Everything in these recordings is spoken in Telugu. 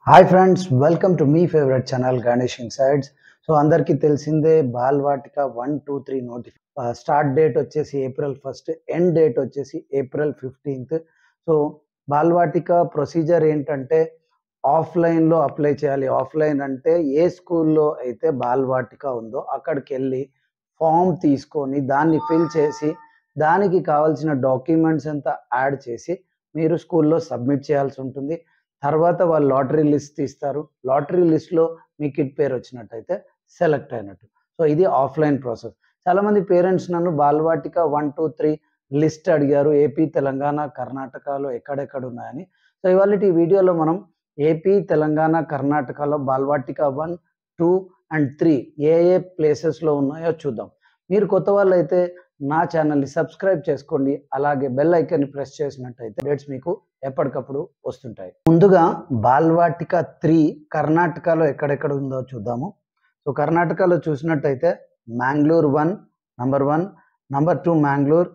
Hi friends, welcome to me favourite channel Ganesh insides. So అందరికీ తెలిసిందే బాల్వాటిక 1, 2, 3 స్టార్ట్ డేట్ వచ్చేసి April 1, ఎండ్ డేట్ వచ్చేసి April 15. సో బాల్వాటిక ప్రొసీజర్ ఏంటంటే ఆఫ్లైన్లో అప్లై చేయాలి. ఆఫ్లైన్ అంటే ఏ స్కూల్లో అయితే బాల్వాటిక ఉందో అక్కడికి వెళ్ళి ఫామ్ తీసుకొని దాన్ని ఫిల్ చేసి దానికి కావాల్సిన డాక్యుమెంట్స్ అంతా యాడ్ చేసి మీరు స్కూల్లో సబ్మిట్ చేయాల్సి ఉంటుంది. తర్వాత వాళ్ళు లాటరీ లిస్ట్ తీస్తారు. లాటరీ లిస్ట్లో మీ కిడ్ పేరు వచ్చినట్టయితే సెలెక్ట్ అయినట్టు. సో ఇది ఆఫ్లైన్ ప్రాసెస్. చాలామంది పేరెంట్స్ నన్ను బాల్వాటిక 1, 2, 3 లిస్ట్ అడిగారు. ఏపీ, తెలంగాణ, కర్ణాటకలో ఎక్కడెక్కడ ఉన్నాయని. సో ఇవాళ ఈ వీడియోలో మనం ఏపీ, తెలంగాణ, కర్ణాటకలో బాల్వాటిక 1, 2 అండ్ 3 ఏ ఏ ప్లేసెస్లో ఉన్నాయో చూద్దాం. మీరు కొత్త వాళ్ళు అయితే నా ఛానల్ని సబ్స్క్రైబ్ చేసుకోండి. అలాగే బెల్ ఐకాన్ని ప్రెస్ చేసినట్టయితే అప్డేట్స్ మీకు ఎప్పటికప్పుడు వస్తుంటాయి. ముందుగా బాల్వాటిక 3 కర్ణాటకలో ఎక్కడెక్కడ ఉందో చూద్దాము. సో కర్ణాటకలో చూసినట్టయితే Mangalore 1 number 1, number 2 Mangalore,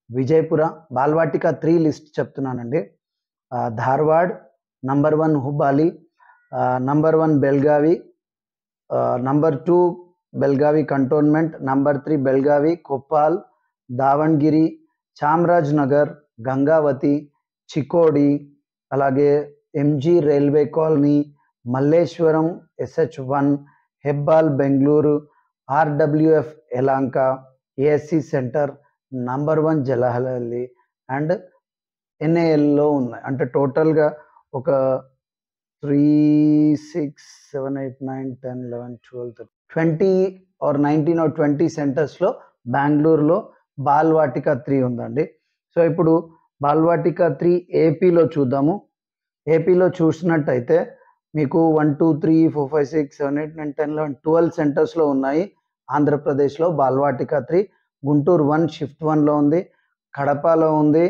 Vijayapura. Balvatika 3 list చెప్తున్నానండి. Dharwad, number 1 Hubballi, number 1 Belgavi, number 2 Belgavi cantonment, number 3 Belgavi, Koppal, Davangere, Chamaraj Nagar, Gangavathi, Chikodi, అలాగే MG railway colony, Malleshwaram SH1, Hebbal Bengaluru, RWF Yelahanka, ASC centre, number 1 Jalahalli and ఎన్ఏఎల్లో ఉన్నాయి. అంటే టోటల్గా ఒక 3, 6, 7, 8, 9, 10, 11, 12, 20 or 19 or 20 సెంటర్స్లో బెంగళూరులో బాల్వాటిక 3 ఉందండి. సో ఇప్పుడు బాల్వాటిక 3 ఏపీలో చూద్దాము. ఏపీలో చూసినట్టయితే మీకు 1, 2, 3, 4, 5, 6, 7, 8, 9, 10, 11, 12 సెంటర్స్లో ఉన్నాయి. ఆంధ్రప్రదేశ్లో బాల్వాటిక 3 గుంటూరు 1 షిఫ్ట్ 1లో ఉంది, కడపలో ఉంది,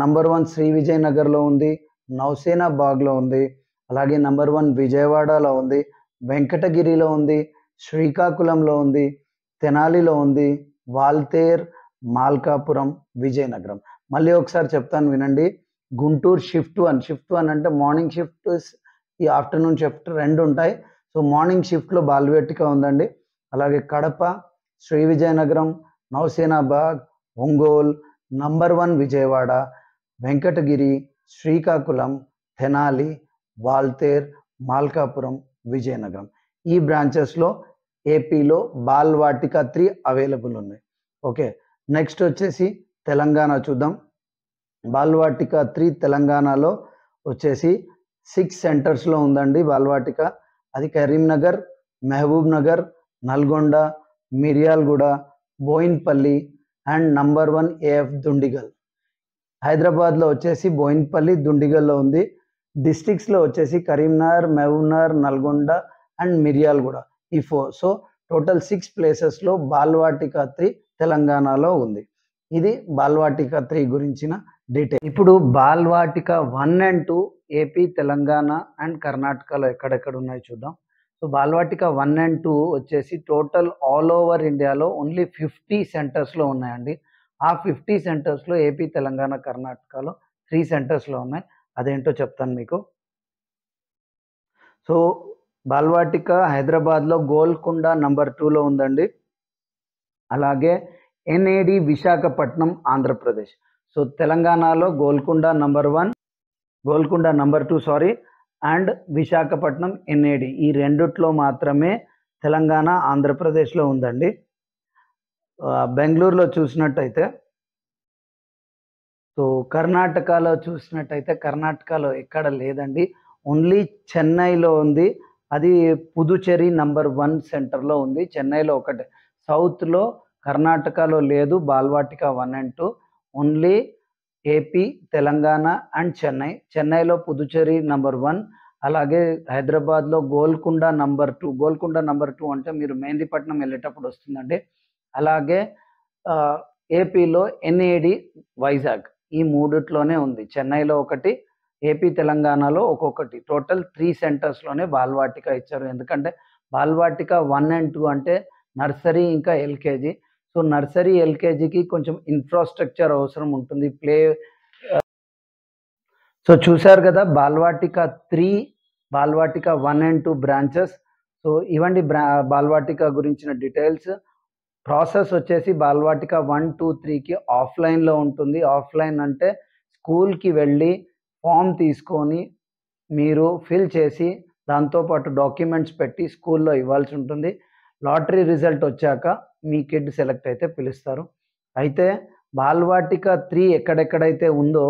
నంబర్ 1 శ్రీ విజయనగర్లో ఉంది, నౌసేనాబాగ్లో ఉంది, అలాగే నంబర్ 1 విజయవాడలో ఉంది, వెంకటగిరిలో ఉంది, శ్రీకాకుళంలో ఉంది, తెనాలిలో ఉంది, వాల్తేర్, మార్కాపురం, విజయనగరం. మళ్ళీ ఒకసారి చెప్తాను వినండి. గుంటూరు షిఫ్ట్ 1 అంటే మార్నింగ్ షిఫ్ట్, ఈ ఆఫ్టర్నూన్ షిఫ్ట్ రెండు ఉంటాయి. సో మార్నింగ్ షిఫ్ట్లో బాల్వాటిక ఉందండి. అలాగే కడప, శ్రీ విజయనగరం, నౌసేనాబాగ్, ఒంగోలు, నంబర్ 1 విజయవాడ, వెంకటగిరి, శ్రీకాకుళం, తెనాలి, వాల్తేర్, మార్కాపురం, విజయనగరం. ఈ బ్రాంచెస్లో ఏపీలో బాల్వాటిక 3 అవైలబుల్ ఉన్నాయి. ఓకే, నెక్స్ట్ వచ్చేసి తెలంగాణ చూద్దాం. బాల్వాటిక 3 తెలంగాణలో వచ్చేసి 6 సెంటర్స్లో ఉందండి బాల్వాటిక. అది Karimnagar, Mahabubnagar, Nalgonda, Miryalaguda, Bowenpally and number 1 AF Dundigal. హైదరాబాద్లో వచ్చేసి బోయిన్పల్లి, దుండిగల్లో ఉంది. డిస్ట్రిక్ట్స్లో వచ్చేసి కరీంనగర్, మహబూబ్నగర్, నల్గొండ అండ్ మిర్యాలగూడ, ఈ 4. సో టోటల్ 6 ప్లేసెస్లో బాల్వాటిక 3 తెలంగాణలో ఉంది. ఇది బాల్వాటిక 3 గురించిన డీటెయిల్. ఇప్పుడు బాల్వాటిక 1 and 2 ఏపీ, తెలంగాణ అండ్ కర్ణాటకలో ఎక్కడెక్కడ ఉన్నాయి చూద్దాం. సో బాల్వాటిక 1 and 2 వచ్చేసి టోటల్ ఆల్ ఓవర్ ఇండియాలో ఓన్లీ 50 సెంటర్స్లో ఉన్నాయండి. ఆ 50 సెంటర్స్లో ఏపీ, తెలంగాణ, కర్ణాటకలో 3 సెంటర్స్లో ఉన్నాయి. అదేంటో చెప్తాను మీకు. సో బాల్వాటిక హైదరాబాద్లో గోల్కొండ నంబర్ 2లో ఉందండి. అలాగే ఎన్ఏడి విశాఖపట్నం, ఆంధ్రప్రదేశ్. సో తెలంగాణలో Golconda number 2 and Visakhapatnam NAD, ఈ రెండిట్లో మాత్రమే తెలంగాణ, ఆంధ్రప్రదేశ్లో ఉందండి. బెంగళూరులో చూసినట్టయితే, సో కర్ణాటకలో చూసినట్టయితే కర్ణాటకలో ఎక్కడ లేదండి. ఓన్లీ చెన్నైలో ఉంది. అది పుదుచేరి నంబర్ 1 సెంటర్లో ఉంది. చెన్నైలో ఒకటే. సౌత్లో కర్ణాటకలో లేదు బాల్వాటిక 1 and 2. Only AP, Telangana and Chennai. చెన్నైలో పుదుచేరి నంబర్ 1, అలాగే హైదరాబాద్లో గోల్కొండ నంబర్ 2. గోల్కొండ నంబర్ 2 అంటే మీరు మెహందీపట్నం వెళ్ళేటప్పుడు వస్తుందండి. అలాగే ఏపీలో ఎన్ఏడి వైజాగ్, ఈ మూడిట్లోనే ఉంది. చెన్నైలో ఒకటి, ఏపీ, తెలంగాణలో ఒక్కొక్కటి. టోటల్ 3 సెంటర్స్లోనే బాల్వాటిక ఇచ్చారు. ఎందుకంటే బాల్వాటిక 1 and 2 అంటే నర్సరీ ఇంకా ఎల్కేజీ. సో నర్సరీ, ఎల్కేజీకి కొంచెం ఇన్ఫ్రాస్ట్రక్చర్ అవసరం ఉంటుంది. సో చూశారు కదా, బాల్వాటిక 3 బాల్వాటిక 1 అండ్ 2 బ్రాంచెస్. సో ఇవండి బాల్వాటిక గురించిన డీటెయిల్స్. ప్రాసెస్ వచ్చేసి బాల్వాటిక 1, 2, 3కి ఆఫ్లైన్లో ఉంటుంది. ఆఫ్లైన్ అంటే స్కూల్కి వెళ్ళి ఫామ్ తీసుకొని మీరు ఫిల్ చేసి దాంతోపాటు డాక్యుమెంట్స్ పెట్టి స్కూల్లో ఇవ్వాల్సి ఉంటుంది. లాటరీ రిజల్ట్ వచ్చాక మీ కిడ్ సెలెక్ట్ అయితే పిలుస్తారు. అయితే బాల్వాటిక 3 ఎక్కడెక్కడైతే ఉందో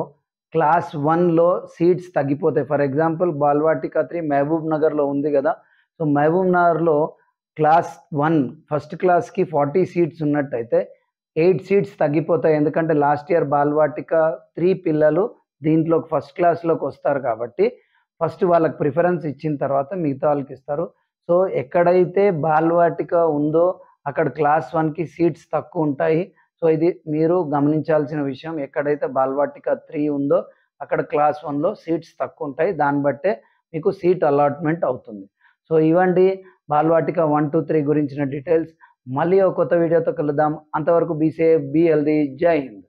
క్లాస్ 1లో సీట్స్ తగ్గిపోతాయి. ఫర్ ఎగ్జాంపుల్ బాల్వాటిక 3 మహబూబ్ నగర్లో ఉంది కదా. సో మహబూబ్ నగర్లో క్లాస్ 1 ఫస్ట్ క్లాస్కి 40 సీట్స్ ఉన్నట్టయితే 8 సీట్స్ తగ్గిపోతాయి. ఎందుకంటే లాస్ట్ ఇయర్ బాల్వాటిక 3 పిల్లలు దీంట్లోకి ఫస్ట్ క్లాస్లోకి వస్తారు కాబట్టి ఫస్ట్ వాళ్ళకి ప్రిఫరెన్స్ ఇచ్చిన తర్వాత మిగతా వాళ్ళకి ఇస్తారు. సో ఎక్కడైతే బాల్వాటిక ఉందో అక్కడ క్లాస్ 1కి సీట్స్ తక్కువ ఉంటాయి. సో ఇది మీరు గమనించాల్సిన విషయం. ఎక్కడైతే బాల్వాటిక 3 ఉందో అక్కడ క్లాస్ 1లో సీట్స్ తక్కువ ఉంటాయి. దాన్ని బట్టే మీకు సీట్ అలాట్మెంట్ అవుతుంది. సో ఇవండి బాల్వాటిక 1, 2, 3 గురించిన డీటెయిల్స్. మళ్ళీ ఒక కొత్త వీడియోతో కలుద్దాం. అంతవరకు బీ సేఫ్, బీ హెల్దీ. జై హింద్.